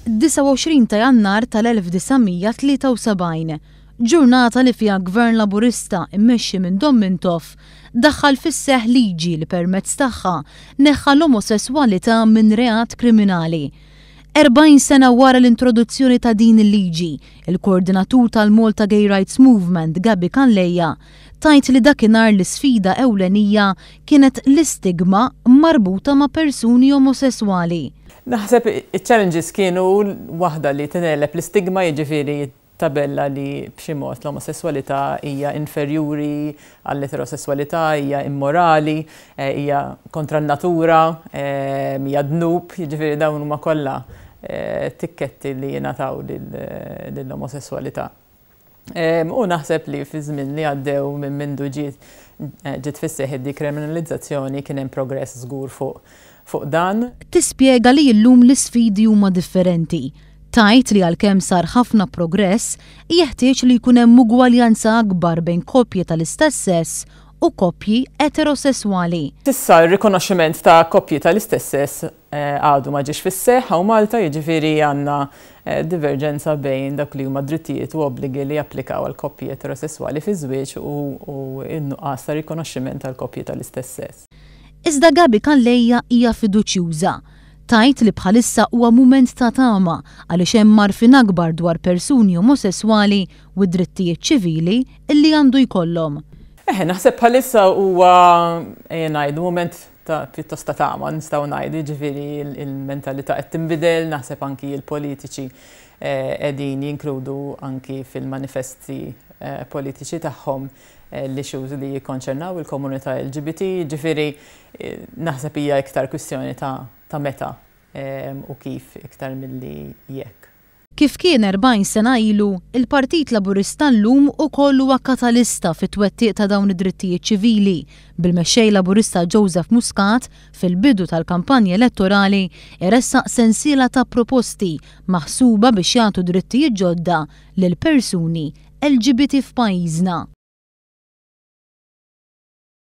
29 ta' Jannar tal-1973, ġurnata li fiha Gvern Laburista immexxi minn Don Mintoff daħħal fis-seħħ liġi li permezz tagħha neħħa l-omosessualità minn reat kriminali. 40 sena wara l-introduzzjoni ta' din il-liġi, il-koordinatur tal-Malta Gay Rights Movement Gabi Kanlejja tajt li dakinhar l-isfida ewlenija kienet l-istigma marbuta ma' persuni omosessuali. Naħseb il-challenges kienu waħda li tinelep l-istigma, jiġifieri tabella li b'xi mod l-omosessualità hija inferjuri għall-eterosessualità, hija immorali, hija kontra n-natura, hija dnub, jiġifieri dawn huma kollha tikketti li jingħataw lill-omosessualità. U naħseb li fi żmien li għaddew minn mindu ġiet fis-seħħ id-dekriminalizzazzjoni kien hemm progress żgur fuq dan. Tispjega li llum l-isfidi huma differenti. Tajt li għalkemm sar ħafna progress, jeħtieġ li jkun hemm ugwaljanza akbar bejn koppji tal-istess sess u koppji eterosessuali. Issa r-rikonoxximent ta' koppji tal-istess sess għadu ma ġiex fis-seħħ u Malta, jiġifieri għandna diverġenza bejn dak li huma drittijiet u obbligi li japplikaw għal koppji eterosessuali fi żwieġ u n-nuqqas ta' rikonoxximent tal koppji tal-istess sess. Iżda Gabi Kanlejja hija fiduċjuża. Tajt li bħalissa huwa mument ta' tama għaliex hemm marfin akbar dwar persuni omosessuali u drittijiet ċivili illi għandu jkollhom. Naħseb bħalissa huwa ngħidu mument ta' pjuttost ta' tama, nistgħu ngħidu, jiġifieri il-mentalità qed tinbidel, naħseb anki l-politiċi qegħdin jinkludu anki fil-manifesti politiċi tagħhom l-issues li jikkonċernaw il-komunità LGBT, jiġifieri naħseb hija iktar kwistjoni ta' meta u kif iktar milli jekk. Kif kien 40 sena ilu, il-Partit Laburista llum ukoll huwa katalista fit-twettiq ta' dawn id-drittijiet ċivili bil-mexxej Laburista Joseph Muscat fil-bidu tal-kampanja elettorali iressaq sensiela ta' proposti maħsuba biex jagħtu drittijiet ġodda lil persuni LGBT f'pajjiżna.